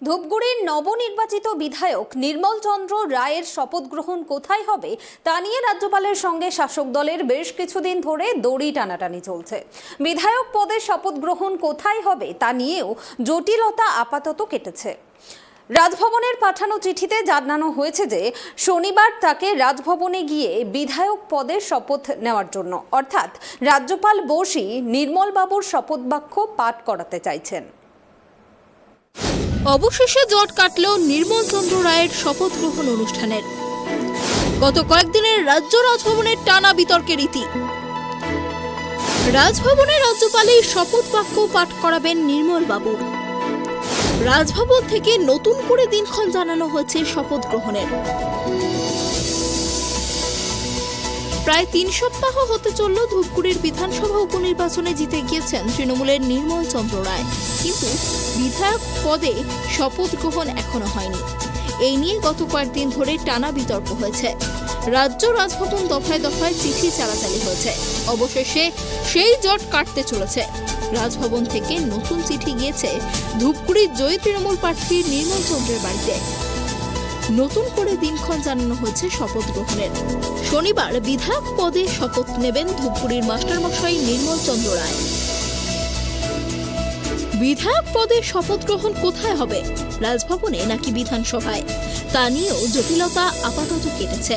ধূপগুড়ির নবনির্বাচিত বিধায়ক নির্মল চন্দ্র রায়ের শপথ গ্রহণ কোথায় হবে তা নিয়ে রাজ্যপালের সঙ্গে শাসক দলের বেশ কিছুদিন ধরে দড়ি টানাটানি চলছে। বিধায়ক পদে শপথ গ্রহণ কোথায় হবে তা নিয়েও জটিলতা আপাতত কেটেছে। রাজভবনের পাঠানো চিঠিতে জানানো হয়েছে যে শনিবার তাকে রাজভবনে গিয়ে বিধায়ক পদে শপথ নেওয়ার জন্য অর্থাৎ রাজ্যপাল বোসই নির্মল বাবুর শপথ বাক্য পাঠ করাতে চাইছেন। অবশেষে জট কাটল নির্মল চন্দ্র রায়ের শপথ গ্রহণ অনুষ্ঠানের। গত কয়েকদিনের রাজ্য রাজভবনের টানা বিতর্কের ইতি। রাজভবনে রাজ্যপালের শপথ বাক্য পাঠ করাবেন নির্মল বাবু। রাজভবন থেকে নতুন করে দিনক্ষণ জানানো হয়েছে শপথ গ্রহণের। প্রায় 3 সপ্তাহ হতে চলল ধূপগুড়ির বিধানসভা উপনির্বাচনে জিতে গিয়েছেন তৃণমূলের নির্মল চন্দ্র রায়, কিন্তু বিধায়ক পদে শপথ গ্রহণ এখনো হয়নি। এই নিয়ে গত কয়েকদিন ধরে টানা বিতর্ক হয়েছে। রাজ্য রাজভবন দফায় দফায় চিঠি চালাচালি হয়েছে। অবশেষে সেই জট কাটতে চলেছে। রাজভবন থেকে নতুন চিঠি গিয়েছে ধূপগুড়ির জয়ী তৃণমূল প্রার্থী নির্মল চন্দ্রের বাড়িতে। নতুন করে দিনক্ষণ জানানো হয়েছে শপথ গ্রহণের। শনিবার বিধায়ক পদে শপথ নেবেন ধূপগুড়ির মাস্টারমশাই নির্মল চন্দ্র রায়। বিধায়ক পদে শপথ গ্রহণ কোথায় হবে, রাজভবনে নাকি বিধানসভায়, তা নিয়েও জটিলতা আপাতত কেটেছে।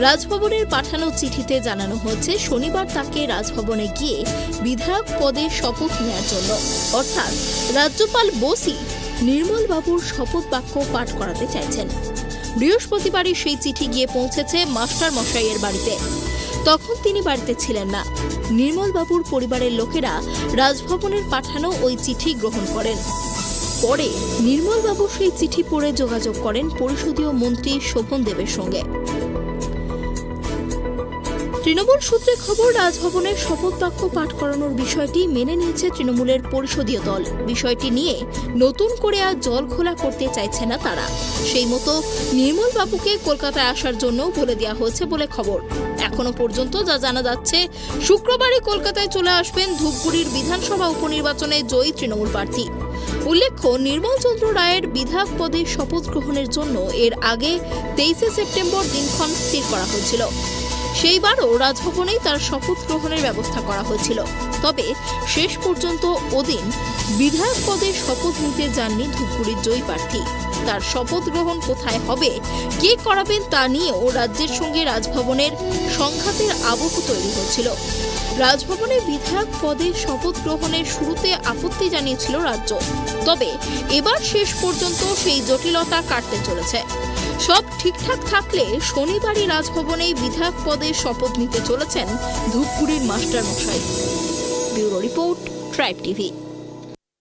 রাজভবনের পাঠানো চিঠিতে জানানো হয়েছে শনিবার তাকে রাজভবনে গিয়ে বিধায়ক পদে শপথ নেওয়ার জন্য অর্থাৎ রাজ্যপাল বোসই নির্মল বাবুর শপথ বাক্য পাঠ করাতে চাইছেন। বৃহস্পতিবারই সেই চিঠি গিয়ে পৌঁছেছে মাস্টার মশাইয়ের বাড়িতে। তখন তিনি বাড়িতে ছিলেন না। নির্মল বাবুর পরিবারের লোকেরা রাজভবনের পাঠানো ওই চিঠি গ্রহণ করেন। পরে নির্মল বাবু সেই চিঠি পড়ে যোগাযোগ করেন পরিষদীয় মন্ত্রী শোভন দেবের সঙ্গে। তৃণমূল সূত্রে খবর, রাজভবনের শপথ বাক্য পাঠ করানোর বিষয়টি মেনে নিয়েছে তৃণমূলের পরিষদীয় দল। বিষয়টি নিয়ে নতুন করে আর জল খোলা করতে চাইছে না তারা। সেই মতো নির্মল বাবুকে কলকাতায় আসার জন্য বলে দেওয়া হয়েছে বলে খবর। এখনো পর্যন্ত যা জানা যাচ্ছে, শুক্রবারই কলকাতায় চলে আসবেন ধূপগুড়ির বিধানসভা উপনির্বাচনে জয়ী তৃণমূল প্রার্থী। উল্লেখ্য, নির্মল চন্দ্র রায়ের বিধায়ক পদে শপথ গ্রহণের জন্য এর আগে 23শে সেপ্টেম্বর দিনক্ষণ স্থির করা হয়েছিল। সেইবারও রাজভবনেই তার শপথ গ্রহণের ব্যবস্থা করা হয়েছিল। তবে শেষ পর্যন্ত ওদিন বিধায়ক পদে শপথ নিতে যাননি ধূপগুড়ির জয়ী প্রার্থী। তার শপথ গ্রহণ কোথায় হবে, কে করাবেন তা নিয়েও রাজ্যের সঙ্গে রাজভবনের সংঘাতের আবহ তৈরি হয়েছিল। রাজভবনে বিধায়ক পদে শপথ গ্রহণের শুরুতে আপত্তি জানিয়েছিল রাজ্য। তবে এবার শেষ পর্যন্ত সেই জটিলতা কাটতে চলেছে। সব ঠিকঠাক থাকলে শনিবারই রাজভবনেই বিধায়ক পদে শপথ নিতে চলেছেন ধূপগুড়ির মাস্টারমশাই। Bureau report, tribe TV.